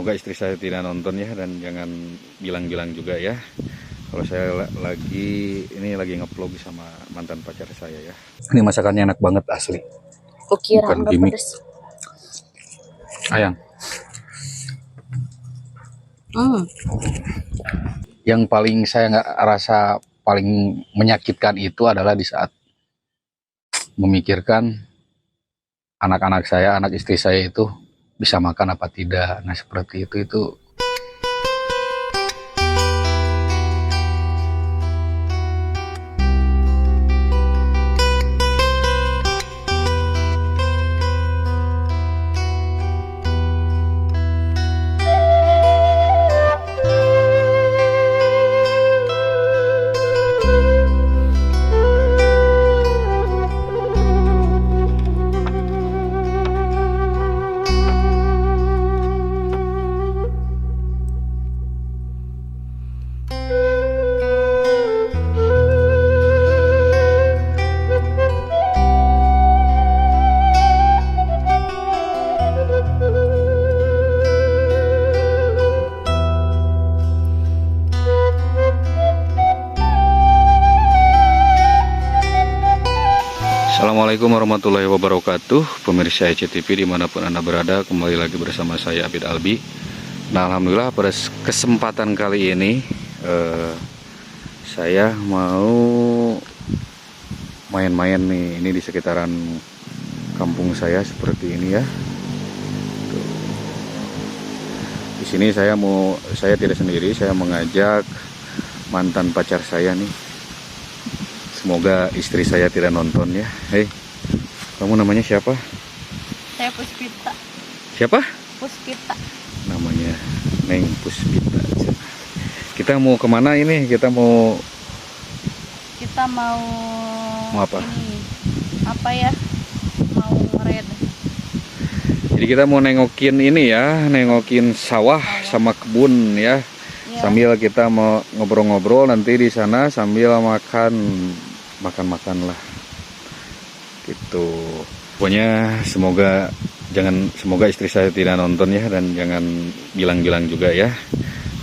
Semoga istri saya tidak nonton ya, dan jangan bilang-bilang juga ya kalau saya lagi nge-vlog sama mantan pacar saya ya. Ini masakannya enak banget asli. Kukira Bukan enggak gimmick. pedes. Ayang. Yang paling saya nggak rasa paling menyakitkan itu adalah di saat memikirkan anak-anak saya, anak istri saya itu bisa makan apa tidak. Nah seperti itu. Assalamualaikum warahmatullahi wabarakatuh, pemirsa ECTV dimanapun Anda berada, kembali lagi bersama saya Abid Albi. Nah alhamdulillah pada kesempatan kali ini saya mau main-main nih, ini di sekitaran kampung saya seperti ini ya. Di sini saya tidak sendiri, saya mengajak mantan pacar saya nih. Semoga istri saya tidak nonton ya. Hei, kamu namanya siapa? Saya Puspita. Siapa? Puspita. Namanya Neng Puspita. Kita mau kemana ini? Kita mau apa? Ini apa ya? Mau red. Jadi kita mau nengokin ini ya, nengokin sawah sama kebun ya. Sambil kita mau ngobrol-ngobrol nanti di sana sambil makan lah gitu. Pokoknya semoga istri saya tidak nonton ya, dan jangan bilang-bilang juga ya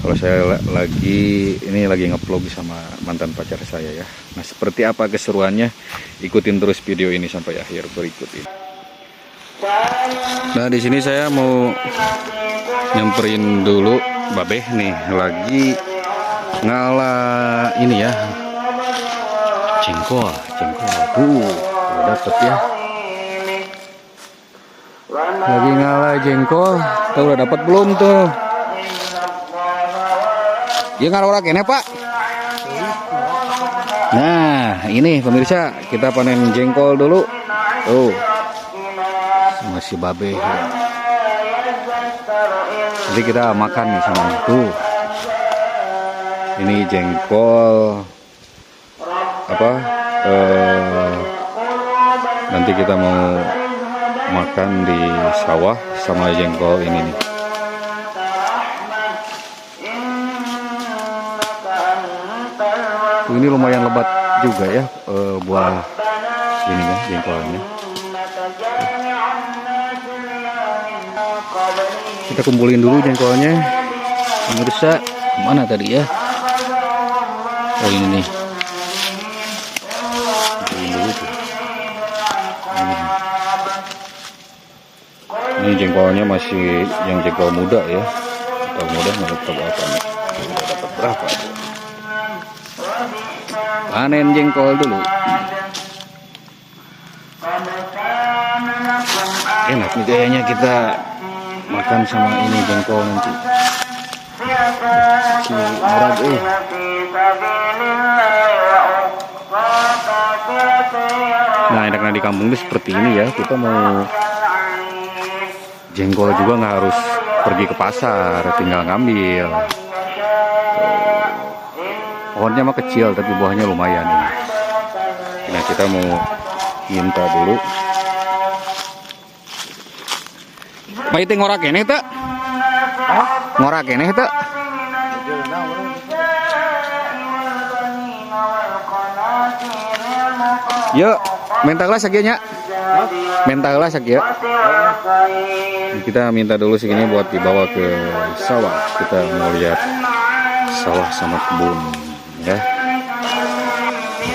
kalau saya lagi nge-vlog sama mantan pacar saya ya. Nah seperti apa keseruannya, ikutin terus video ini sampai akhir berikut ini. Nah di sini saya mau nyamperin dulu Babeh nih, lagi ngalah ini ya, jengkol tuh dapet ya, lagi ngalah jengkol. Tuh udah dapat belum tuh? Ya ngalah orang ini Pak. Nah ini pemirsa, kita panen jengkol dulu tuh masih Babeh. Jadi kita makan nih sama tuh. Ini jengkol nanti kita mau makan di sawah sama jengkol ini nih. Ini lumayan lebat juga ya buah ini ya, jengkolnya. Kita kumpulin dulu jengkolnya. Pemirsa, kemana tadi ya? Oh ini nih. Kumpulin dulu tuh. Ini jengkolnya masih yang jengkol muda ya. Jengkol muda nggak tahu apa nih. Udah dapat berapa tuh? Panen jengkol dulu. Enak nih kayaknya kita makan sama ini jengkol nanti. Si murad Nah enaknya di kampung ini seperti ini ya. Kita mau jengkol juga nggak harus pergi ke pasar, tinggal ngambil. Pohonnya mah kecil tapi buahnya lumayan ini. Nah kita mau minta dulu. Baik ngorak ini tak? Ngorak ini tak? Yuk, minta gelas aja nya. Mental lah sakit ya. Kita minta dulu segini buat dibawa ke sawah. Kita mau lihat sawah sama kebun ya.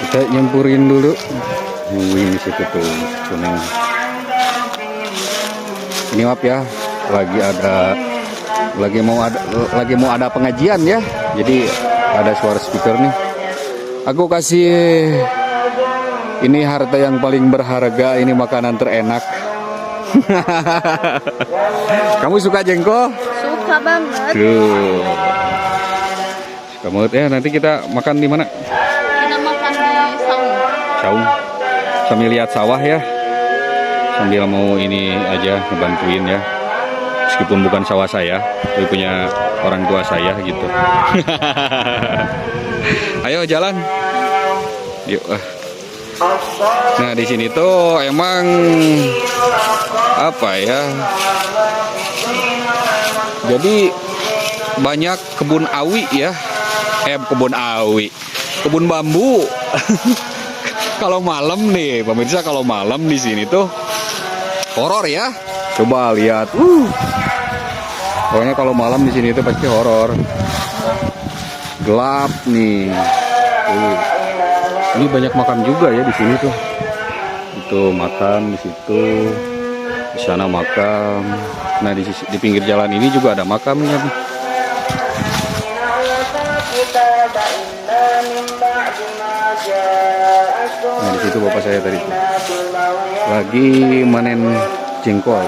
Kita nyampurin dulu. Nungguin di situ tuh kuning. Ini maaf ya, lagi mau ada pengajian ya. Jadi ada suara speaker nih. Aku kasih ini harta yang paling berharga, ini makanan terenak. Kamu suka jengkol? Suka banget. Tuh. Suka banget ya. Nanti kita makan di mana? Kita makan di saung. Saung. Sambil lihat sawah ya. Sambil mau ini aja ngebantuin ya. Meskipun bukan sawah saya, tapi punya orang tua saya gitu. Ayo jalan. Yuk. Nah di sini tuh emang apa ya? Jadi banyak kebun awi ya. Kebun bambu. Kalau malam nih, pemirsa, kalau malam di sini tuh horor ya. Coba lihat. Pokoknya kalau malam di sini tuh pasti horor. Gelap nih. Ini banyak makam juga ya di sini tuh. Itu makam di situ. Di sana makam. Nah di pinggir jalan ini juga ada makamnya nih. Nah di situ bapak saya tadi lagi manen jengkol.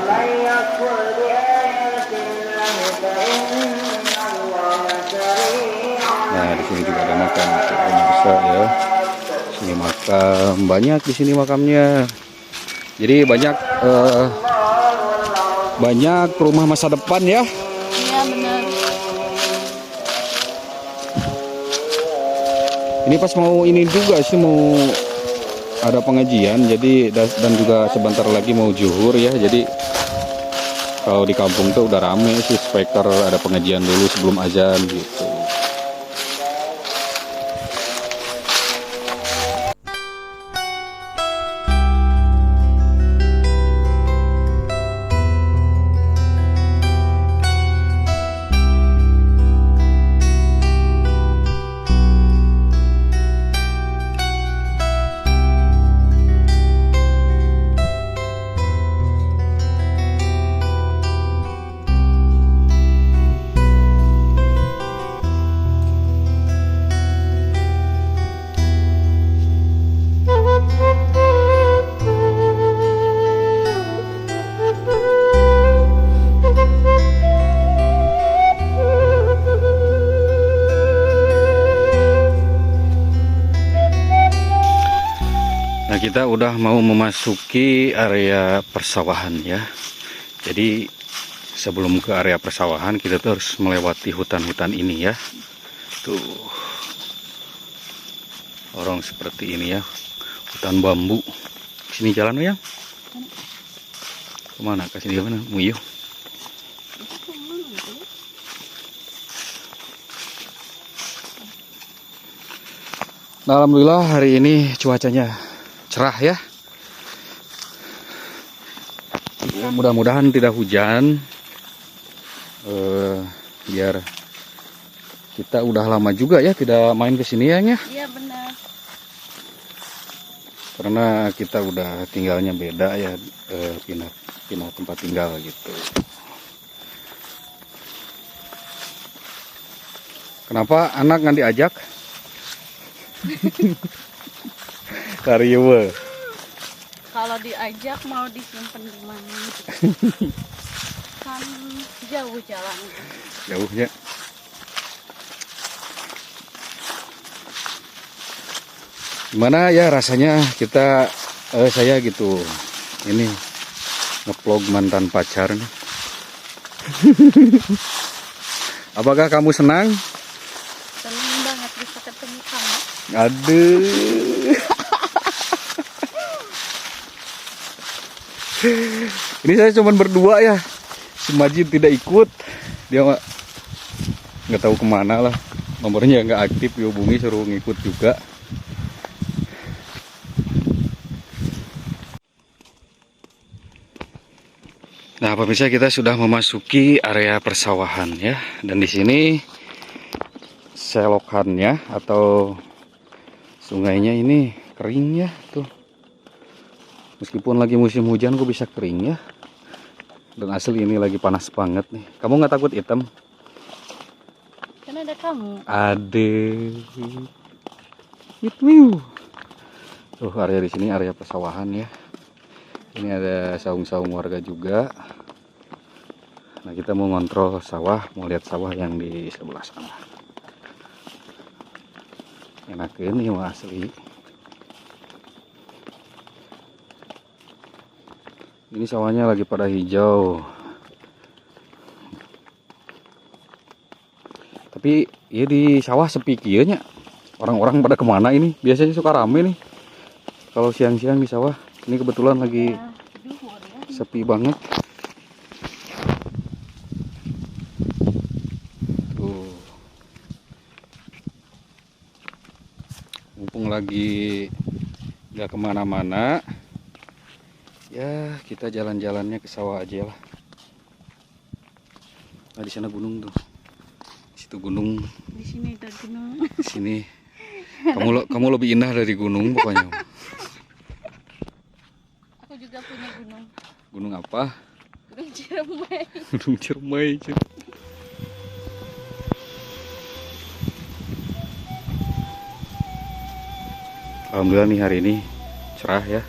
Nah di sini juga ada makam besar ya. Sini makam banyak di sini makamnya. Jadi banyak rumah masa depan ya. Iya benar. Ini pas mau ini juga sih, mau ada pengajian, jadi dan juga sebentar lagi mau zuhur ya. Jadi kalau di kampung tuh udah rame sih, speaker ada pengajian dulu sebelum azan gitu. Nah kita udah mau memasuki area persawahan ya. Jadi sebelum ke area persawahan kita tuh harus melewati hutan-hutan ini ya. Tuh orang seperti ini ya, hutan bambu. Sini jalan ya. Kemana? Kasih dia mana? Muyuh. Nah, alhamdulillah hari ini cuacanya cerah ya. Mudah-mudahan tidak hujan. Biar kita udah lama juga ya tidak main ke sini ya. Iya benar. Karena kita udah tinggalnya beda ya, pindah tempat tinggal gitu. Kenapa anak nggak diajak? Karyewe. Kalau diajak mau disimpan di mana? Kan jauh jalan. Jauhnya. Gimana ya rasanya kita saya gitu ini nge-vlog mantan pacar nih. Apakah kamu senang? Senang banget bisa ketemu kamu. Aduh. Ini saya cuma berdua ya. Si Majid tidak ikut. Dia nggak tahu kemana lah. Nomornya nggak aktif, dihubungi suruh ngikut juga. pemirsa, kita sudah memasuki area persawahan ya. Dan di sini selokannya atau sungainya ini kering ya tuh. Meskipun lagi musim hujan kok bisa kering ya. Dan asli ini lagi panas banget nih. Kamu nggak takut hitam? Kan ada kamu. Ade. Itu. Tuh area di sini area persawahan ya. Ini ada saung-saung warga juga. Nah, kita mau ngontrol sawah, mau lihat sawah yang di sebelah sana. Enakeun ieu mah asli. Ini sawahnya lagi pada hijau. Tapi ya di sawah sepi kieu nya. Orang-orang pada kemana ini? Biasanya suka rame nih. Kalau siang-siang di sawah. Ini kebetulan lagi sepi banget. Tuh. Mumpung lagi nggak kemana-mana, ya kita jalan-jalannya ke sawah aja lah. Nah, di sana gunung tuh. Di situ gunung. Di sini ada gunung. Di sini. Kamu lebih indah dari gunung pokoknya. Aku juga punya gunung. Gunung apa? Gunung Ciremai. Gunung Ciremai. Alhamdulillah nih hari ini cerah ya.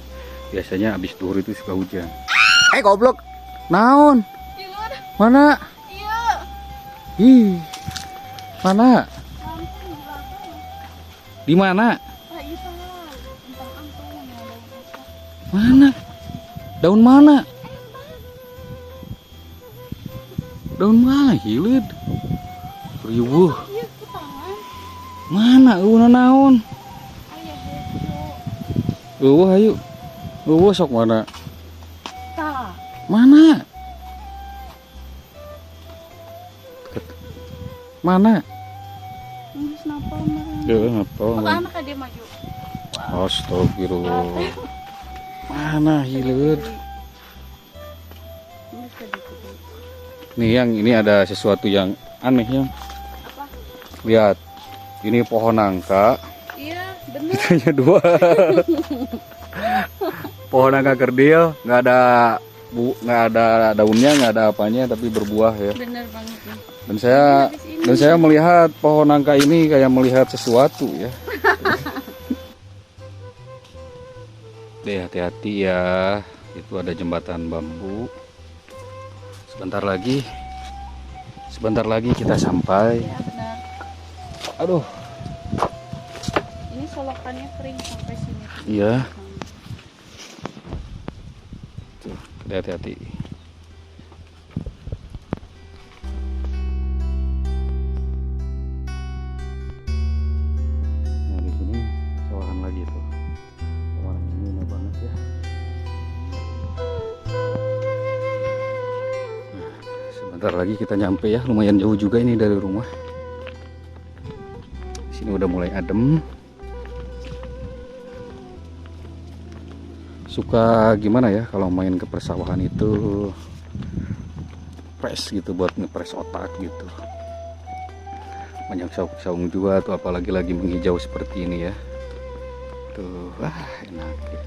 Biasanya habis duhur itu suka hujan. Goblok. Naon? Di luar. Mana? Iya. Ih. Mana? Lampung di belakang. Di mana? Ah, iya salah. Ampang-ampang yang ada rusak. Mana? Daun mana? Daun mana? Hileud. Riweuh. Iya ke tangan. Mana? Naon? Ayah hejo. Eueuh ayo. Eueuh sok mana? Tah. Mana? Mana? Nggak napal mah. Ya, apa? Maka anak dia maju. Astagfirullah. Mana hileud? Ini sedikit. Nih yang ini ada sesuatu yang aneh yang. Apa? Lihat. Ini pohon nangka. Iya, bener. Hanya dua. Pohon nangka kerdil, nggak ada daunnya, nggak ada apanya, tapi berbuah ya. Bener banget nih. Dan saya melihat pohon nangka ini kayak melihat sesuatu ya. Deh, hati-hati ya. Itu ada jembatan bambu. Sebentar lagi kita sampai. Ya benar. Aduh. Ini solokannya kering sampai sini. Iya. Tuh, hati-hati. Nah, di sini sawahan lagi tuh. Sawahan ini indah banget ya. Nah, sebentar lagi kita nyampe ya. Lumayan jauh juga ini dari rumah. Di sini udah mulai adem. Suka gimana ya kalau main ke persawahan itu fresh gitu buat ngepres otak gitu. Banyak saung-saung juga tuh, apalagi lagi menghijau seperti ini ya. Tuh, wah enak ya.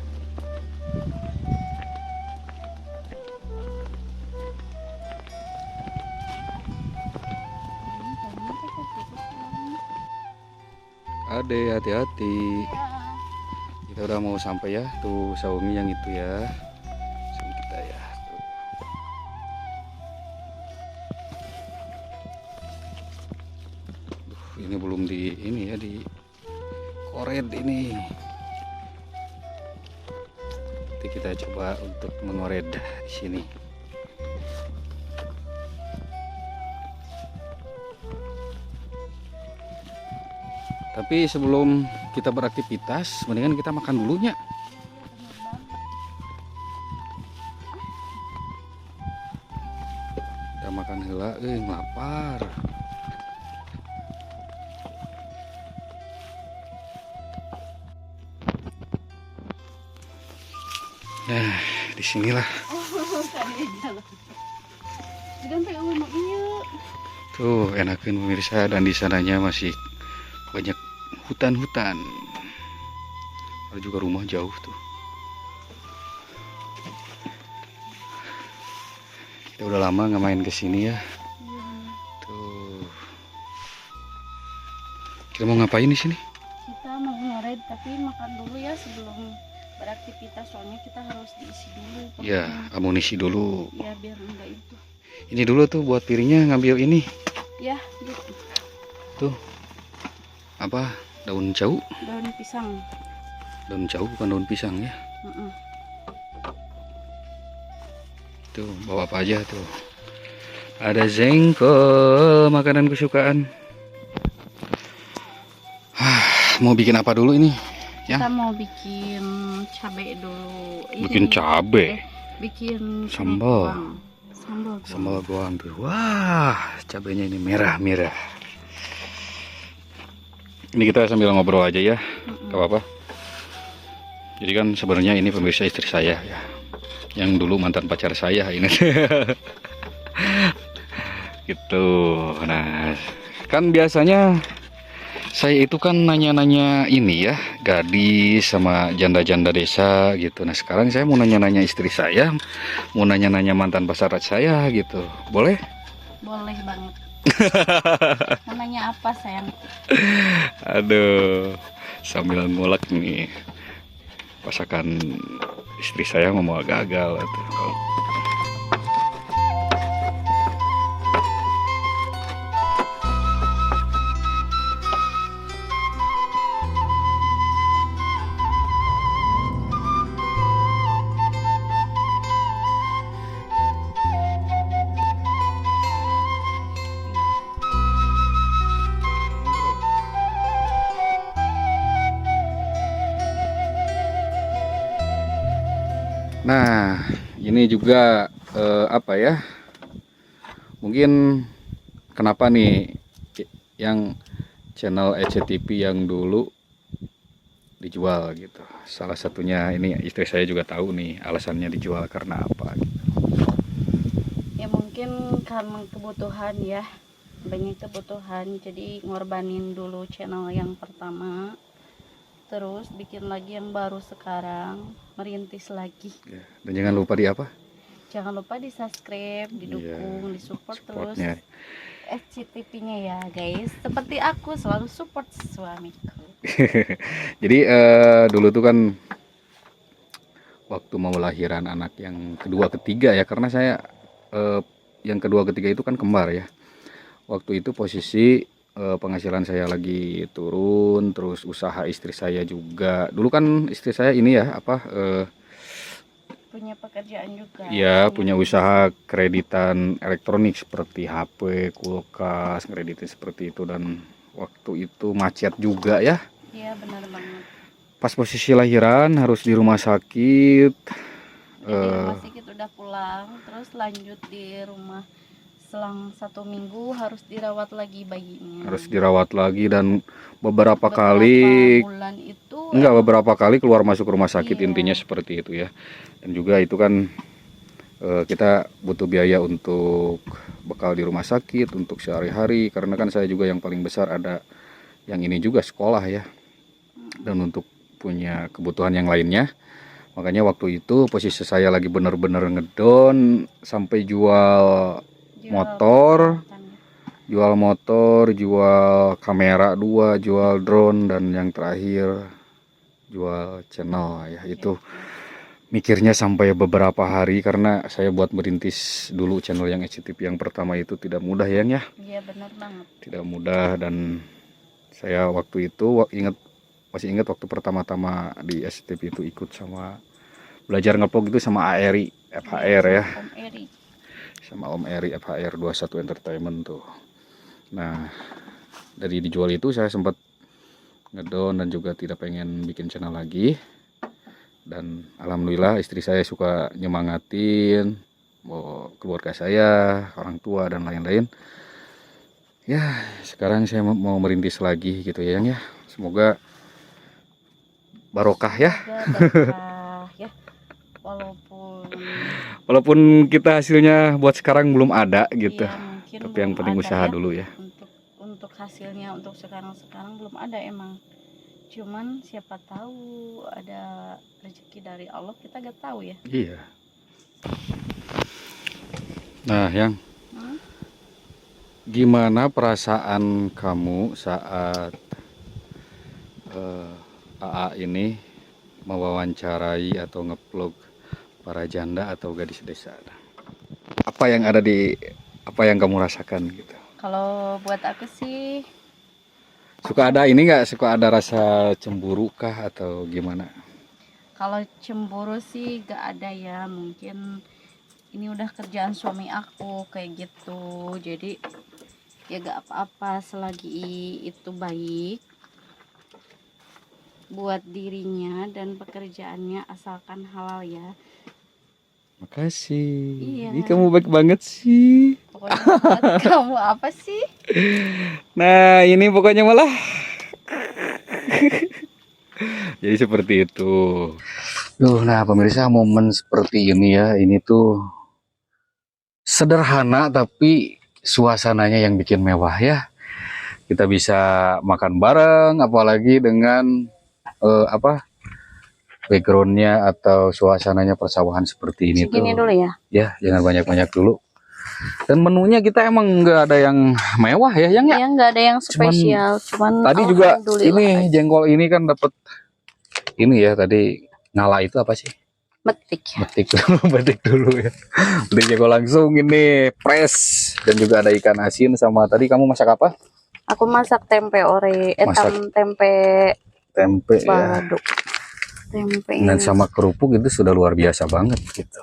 Ade, hati-hati. Kita udah mau sampai ya, tuh saungnya yang itu ya, saung kita ya. Tuh. Ini belum di ini ya, di kored ini. Nanti kita coba untuk mengored di sini. Tapi sebelum kita beraktivitas, mendingan kita makan dulunya. Kita makan heula, lapar. Nah, disinilah. nu ieu. Tuh enakan pemirsa, dan di sananya masih banyak hutan-hutan. Ada juga rumah jauh tuh. Kita udah lama nggak main ke sini ya. Iya. Tuh. Kita mau ngapain di sini? Kita mau ngered tapi makan dulu ya sebelum beraktivitas, soalnya kita harus diisi dulu. Ya, amunisi dulu. Ya biar enggak itu. Ini dulu tuh buat piringnya, ngambil ini. Ya, gitu. Tuh. Apa? Daun jauh? Daun pisang. Daun jauh bukan daun pisang ya. Mm-mm. Tuh, bawa apa aja tuh. Ada jengkol, makanan kesukaan. Mau bikin apa dulu ini? Ya. Kita mau bikin cabe dulu. Bikin cabe. Bikin Sambal. goang. Sambal. Sambal goang tuh. Wah, cabenya ini merah-merah. Ini kita sambil ngobrol aja ya. Gak apa-apa. Jadi kan sebenarnya ini pemirsa istri saya ya. Yang dulu mantan pacar saya ini. Gitu. Nah, kan biasanya saya itu kan nanya-nanya ini ya, gadis sama janda-janda desa gitu. Nah sekarang saya mau nanya-nanya istri saya, mau nanya-nanya mantan pacar saya gitu. Boleh? Boleh banget. Mau nanya apa sayang? Aduh, sambil ngulek nih. Pasakan istri saya mau gagal tuh. Nah, ini juga apa ya? Mungkin kenapa nih yang channel ECTV yang dulu dijual gitu. Salah satunya ini istri saya juga tahu nih alasannya dijual karena apa gitu. Ya mungkin karena kebutuhan ya. Banyak kebutuhan, jadi ngorbanin dulu channel yang pertama. Terus bikin lagi yang baru sekarang, merintis lagi. Ya, dan jangan lupa di apa? Jangan lupa di subscribe, didukung, disupport terus Supportnya. SCTV-nya ya guys. Seperti aku selalu support suamiku. Jadi dulu tuh kan waktu mau lahiran anak yang kedua ketiga ya, karena saya yang kedua ketiga itu kan kembar ya. Waktu itu posisi penghasilan saya lagi turun, terus usaha istri saya juga. Dulu kan istri saya ini ya apa? Punya pekerjaan juga. Ya punya usaha kreditan elektronik seperti HP, kulkas, kreditin seperti itu, dan waktu itu macet juga ya. Iya benar banget. Pas posisi lahiran harus di rumah sakit. Di rumah sakit udah pulang, terus lanjut di rumah selang 1 minggu harus dirawat lagi bayinya. Harus dirawat lagi, dan beberapa kali bulan itu beberapa kali keluar masuk rumah sakit. Iya. Intinya seperti itu ya. Dan juga itu kan kita butuh biaya untuk bekal di rumah sakit untuk sehari-hari, karena kan saya juga yang paling besar, ada yang ini juga sekolah ya, dan untuk punya kebutuhan yang lainnya. Makanya waktu itu posisi saya lagi bener-bener ngedon sampai jual motor, jual kamera 2, jual drone, dan yang terakhir jual channel ya. Itu mikirnya sampai beberapa hari, karena saya buat merintis dulu channel yang ECTV yang pertama itu tidak mudah ya. Iya benar banget. Tidak mudah, dan saya waktu itu masih ingat waktu pertama-tama di ECTV itu ikut sama belajar ngepog itu sama ARI FHR ya. Om Eri. Sama Om Eri FHR 21 Entertainment tuh. Nah, dari dijual itu saya sempat ngedon dan juga tidak pengen bikin channel lagi. Dan alhamdulillah istri saya suka nyemangatin, mau keluarga saya, orang tua dan lain-lain. Ya, sekarang saya mau merintis lagi gitu ya, Yang ya. Semoga barokah ya. Berkah ya. Walaupun Walaupun kita hasilnya buat sekarang belum ada gitu. iya, mungkin Tapi yang belum penting ada usaha ya dulu ya. untuk hasilnya untuk sekarang belum ada emang. Cuman siapa tahu ada rezeki dari Allah, kita gak tahu ya. Iya. Nah, yang gimana perasaan kamu saat AA ini mewawancarai atau ngeplug para janda atau gadis desa? Apa yang ada apa yang kamu rasakan gitu? Kalau buat aku sih, Suka ada ini nggak? Suka ada rasa cemburu kah atau gimana? kalau cemburu sih gak ada ya. Mungkin ini udah kerjaan suami aku kayak gitu, jadi ya gak apa-apa selagi itu baik buat dirinya dan pekerjaannya, asalkan halal ya. Makasih. Iya. Ih, kamu baik banget sih. Pokoknya buat kamu apa sih? Nah, ini pokoknya malah. Jadi seperti itu. Nah pemirsa, momen seperti ini ya, ini tuh sederhana tapi suasananya yang bikin mewah ya. Kita bisa makan bareng, apalagi dengan backgroundnya atau suasananya persawahan seperti ini. Segini tuh. dulu ya. Ya, jangan banyak-banyak dulu. Dan menunya kita emang nggak ada yang mewah ya, yang ya. Iya, nggak ada yang spesial. Cuman Tadi juga aja. ini jengkol ini kan dapat ini ya, tadi ngala itu apa sih? Metik. Metik dulu, metik dulu ya. Metik jengkol langsung ini fresh, dan juga ada ikan asin sama tadi kamu masak apa? Aku masak tempe Tempe ya. baduk. Tempe. Dan sama kerupuk itu sudah luar biasa banget gitu.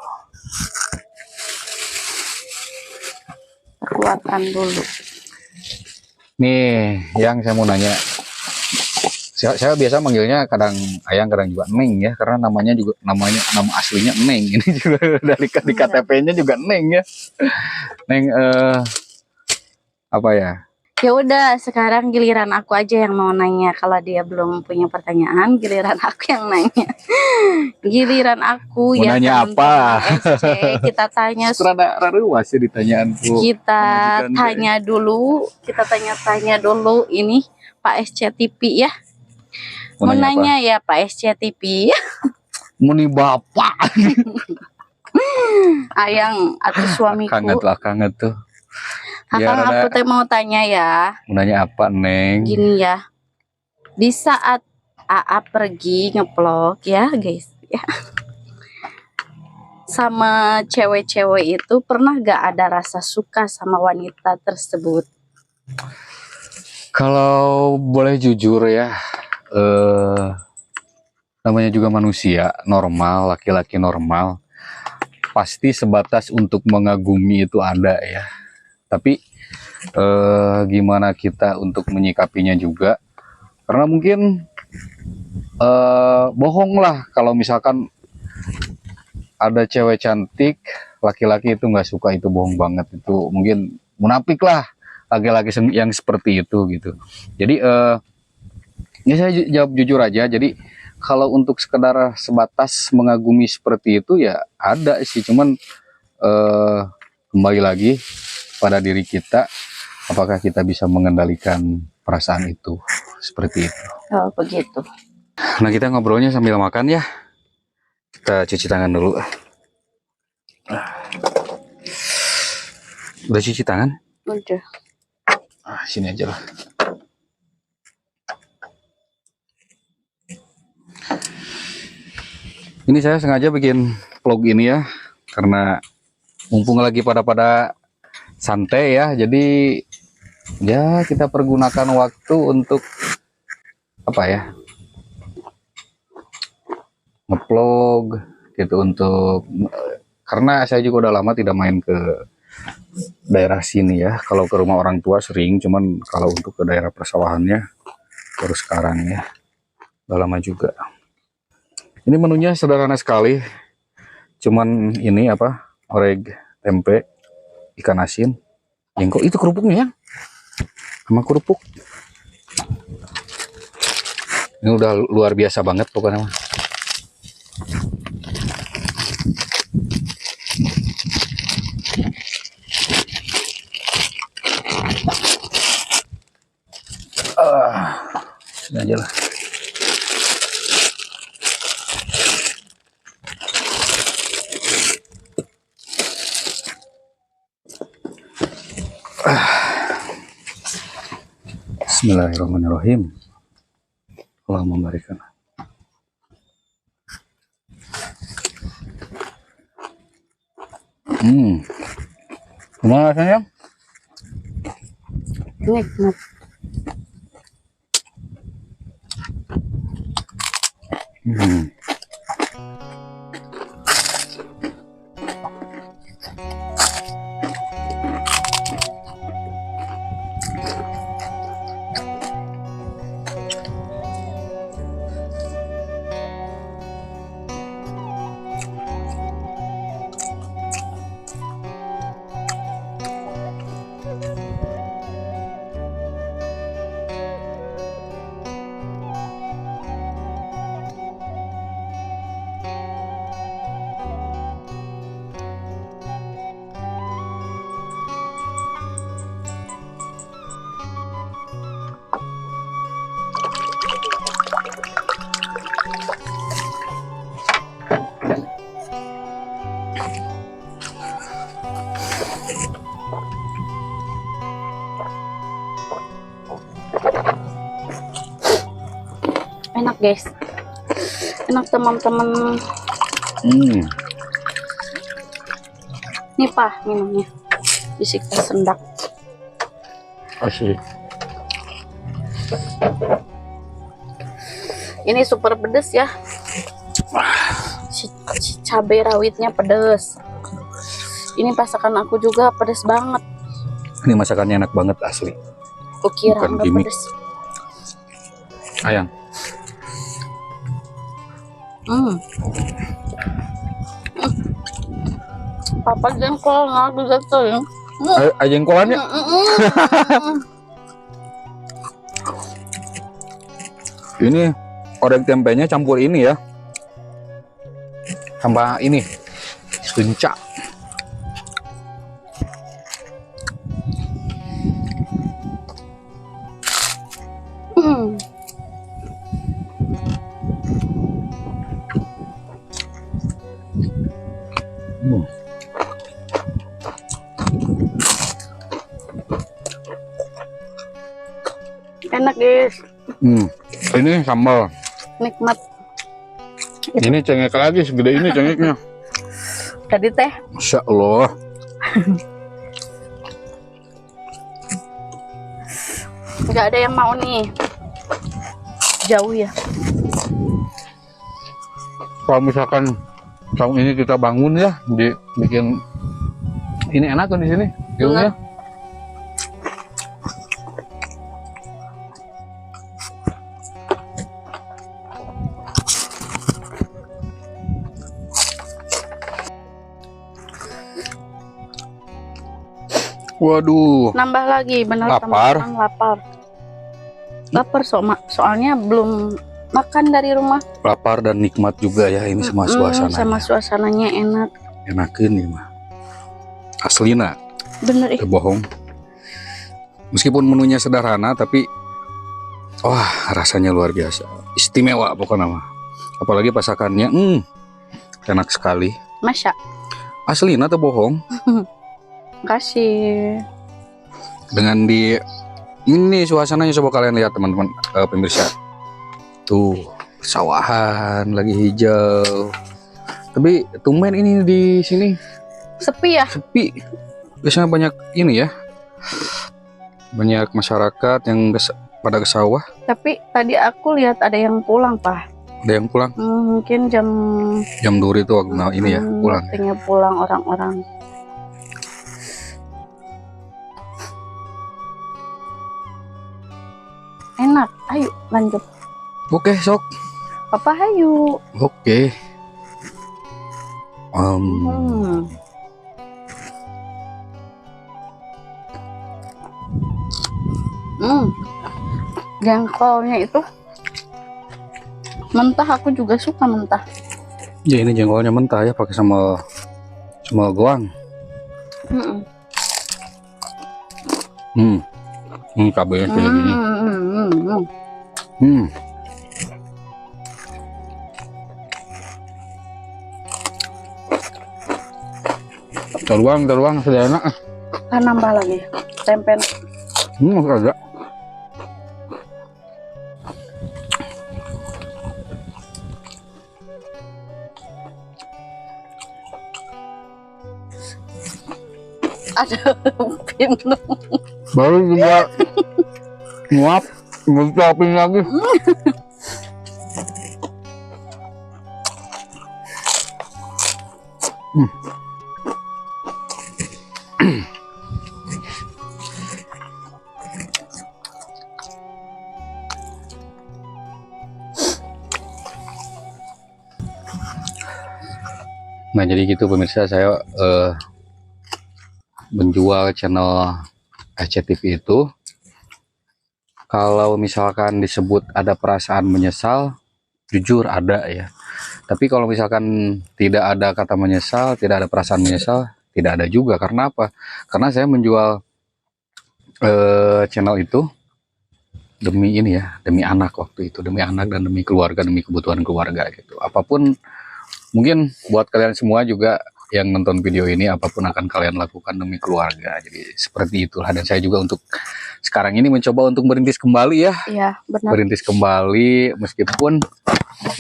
Keluarkan dulu. Nih, yang saya mau nanya. Saya biasa manggilnya kadang Ayang, kadang juga Neng ya, karena nama aslinya Neng. Ini juga dari di KTP-nya juga Neng ya. Neng apa ya? Ya udah, sekarang giliran aku aja yang mau nanya. Kalau dia belum punya pertanyaan, giliran aku yang nanya. Giliran aku mau ya. Nanya apa? SC, kita tanya. Rada luas ya ditanyaanku. Kita tanya dulu. Kita tanya-tanya dulu ini Pak SCTV ya. Mau nanya ya Pak SCTV. Muni bapak. Ayang atau suamiku. Kangen tuh. Akang aku teh mau tanya ya. Mau nanya apa, Neng? Gini ya. Di saat AA pergi ngeplog ya, guys, ya. Sama cewek-cewek itu pernah gak ada rasa suka sama wanita tersebut? Kalau boleh jujur ya, namanya juga manusia normal, laki-laki normal, pasti sebatas untuk mengagumi itu ada ya. Tapi gimana kita untuk menyikapinya juga, karena mungkin bohong lah kalau misalkan ada cewek cantik, laki-laki itu nggak suka, itu bohong banget, itu mungkin munafik lah laki-laki yang seperti itu gitu. Jadi ya saya jawab jujur aja. Jadi kalau untuk sekedar sebatas mengagumi seperti itu ya ada sih, cuman kembali lagi pada diri kita, apakah kita bisa mengendalikan perasaan itu seperti itu. Oh begitu. Nah kita ngobrolnya sambil makan ya. Kita cuci tangan dulu. Udah cuci tangan? Udah. Sini aja lah. Ini saya sengaja bikin vlog ini ya, karena mumpung lagi pada santai ya, jadi ya kita pergunakan waktu untuk apa ya, nge-vlog gitu, untuk karena saya juga udah lama tidak main ke daerah sini ya. Kalau ke rumah orang tua sering, cuman kalau untuk ke daerah persawahannya baru sekarang ya, udah lama juga. Ini menunya sederhana sekali, cuman ini apa, oreg, tempe, ikan asin, jengkol, itu kerupuknya ya, sama kerupuk. Ini udah luar biasa banget pokoknya. Sini aja lah. Bismillahirrahmanirrahim. Allahumma barikan. Gimana rasanya? Nikmat. Enak guys, enak teman-teman. Nih Pak minumnya, disita sendak. Asik. Ini super pedes ya, si cabai rawitnya pedes. Ini masakan aku juga pedes banget. Ini masakannya enak banget asli. Aku kira Bukan nggak gimmick. pedes. Ayang. Papa jengkol nggak bisa tuh. Jengkolannya. Ini orek tempenya campur ini ya. Sama ini. Senca. Enak guys, Ini sambal. nikmat. Ini cengek lagi segede ini cengeknya. Tadi teh Masya Allah. nggak ada yang mau nih, jauh ya. Kalau misalkan tahun ini kita bangun ya, bikin ini enak kan di sini, view-nya. Waduh, Nambah lagi, bener Lapar. teman-teman, lapar soalnya belum makan dari rumah. lapar dan nikmat juga ya ini sama suasananya. Sama suasananya enak, Enakin nih mah. Aslina, bener teu bohong. Meskipun menunya sederhana tapi wah rasanya luar biasa. Istimewa pokoknya mah. Apalagi pasakannya, enak sekali. Masya. Aslina teu bohong. Kasih. Dengan di ini suasananya coba kalian lihat teman-teman pemirsa. Tuh, sawahan lagi hijau. Tapi tumben ini di sini Sepi ya? sepi. Biasanya banyak ini ya. Banyak masyarakat yang pada ke sawah. Tapi tadi aku lihat ada yang pulang, Pak. Ada yang pulang. Mungkin jam Jam duri itu ini ya, pulang. waktunya pulang orang-orang. Enak, ayo lanjut. Oke, sok. Papa ayo. Oke. Jengkolnya itu mentah, aku juga suka mentah. Ya ini jengkolnya mentah ya, pakai sama goang. Cabenya kayak gini. Hmm. Teruang sudah enak. Kan nambah lagi tempe. Masih ada. Ada pintu. Baru juga nguap, ngucapin lagi. Nah jadi gitu pemirsa, saya menjual channel SCTV itu. Kalau misalkan disebut ada perasaan menyesal, jujur ada ya. Tapi kalau misalkan tidak ada kata menyesal, tidak ada perasaan menyesal, tidak ada juga. Karena apa? Karena saya menjual channel itu demi ini ya, demi anak waktu itu, demi anak dan demi keluarga, demi kebutuhan keluarga gitu. Apapun, mungkin buat kalian semua juga yang nonton video ini, apapun akan kalian lakukan demi keluarga. Jadi seperti itulah. Dan saya juga untuk sekarang ini mencoba untuk merintis kembali ya. Iya, benar. Merintis kembali meskipun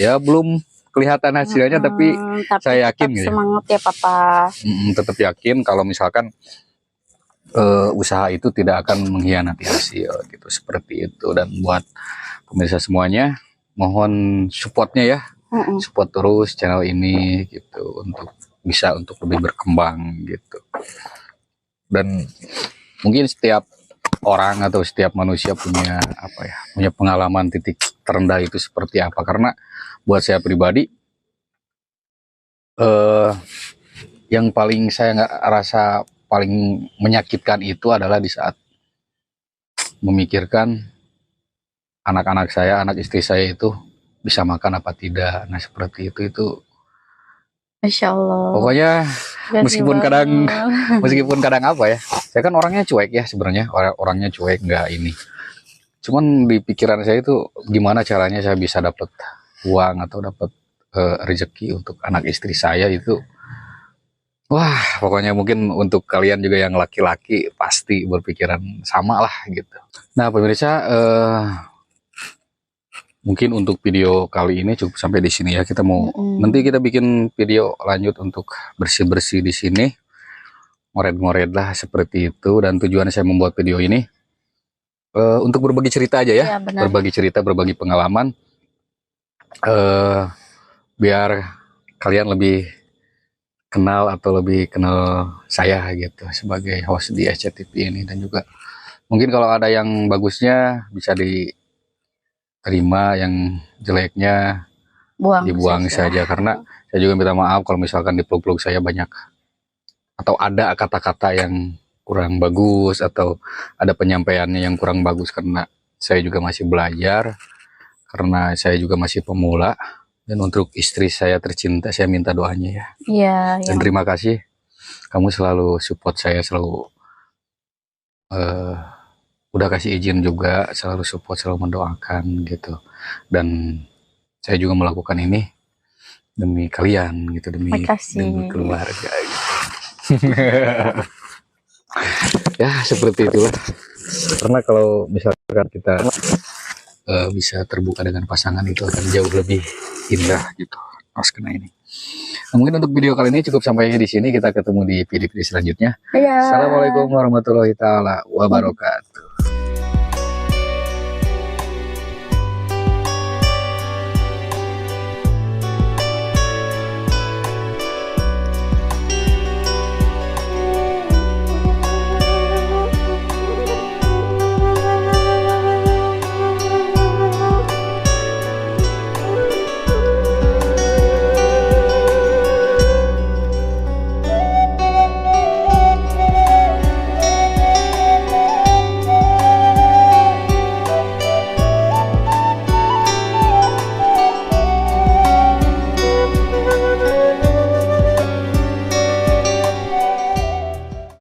ya belum kelihatan hasilnya, tapi saya yakin gitu. Semangat ya Papa. Tetap yakin kalau misalkan usaha itu tidak akan mengkhianati hasil gitu, seperti itu. Dan buat pemirsa semuanya, mohon supportnya ya. Support terus channel ini gitu untuk bisa untuk lebih berkembang gitu. Dan mungkin setiap orang atau setiap manusia punya apa ya, punya pengalaman titik terendah itu seperti apa. Karena buat saya pribadi yang paling saya nggak rasa paling menyakitkan itu adalah di saat memikirkan anak-anak saya, anak istri saya itu bisa makan apa tidak. Nah seperti itu Masya Allah. pokoknya meskipun kadang apa ya, saya kan orangnya cuek ya sebenarnya, orangnya cuek, nggak ini. Cuman di pikiran saya itu gimana caranya saya bisa dapat uang atau dapat rezeki untuk anak istri saya itu. Wah, pokoknya mungkin untuk kalian juga yang laki-laki pasti berpikiran sama lah gitu. Nah pemirsa, mungkin untuk video kali ini cukup sampai di sini ya. Kita mau nanti kita bikin video lanjut untuk bersih-bersih di sini, ngoret-ngoret lah seperti itu. Dan tujuan saya membuat video ini untuk berbagi cerita aja ya, berbagi cerita, berbagi pengalaman, biar kalian lebih kenal atau lebih kenal saya gitu sebagai host di SCTV ini. Dan juga mungkin kalau ada yang bagusnya bisa diterima, yang jeleknya dibuang saja. Karena saya juga minta maaf kalau misalkan di vlog-vlog saya banyak atau ada kata-kata yang kurang bagus atau ada penyampaiannya yang kurang bagus, karena saya juga masih belajar, karena saya juga masih pemula. Dan untuk istri saya tercinta, saya minta doanya ya. Iya. Dan terima kasih, kamu selalu support saya, selalu udah kasih izin juga, selalu support, selalu mendoakan gitu. Dan saya juga melakukan ini demi kalian gitu, demi keluarga gitu. Ya seperti itulah. Karena kalau misalkan kita bisa terbuka dengan pasangan, itu akan jauh lebih indah gitu. Pas kena ini. Nah, mungkin untuk video kali ini cukup sampai di sini. Kita ketemu di video selanjutnya. Assalamualaikum warahmatullahi taala wabarakatuh.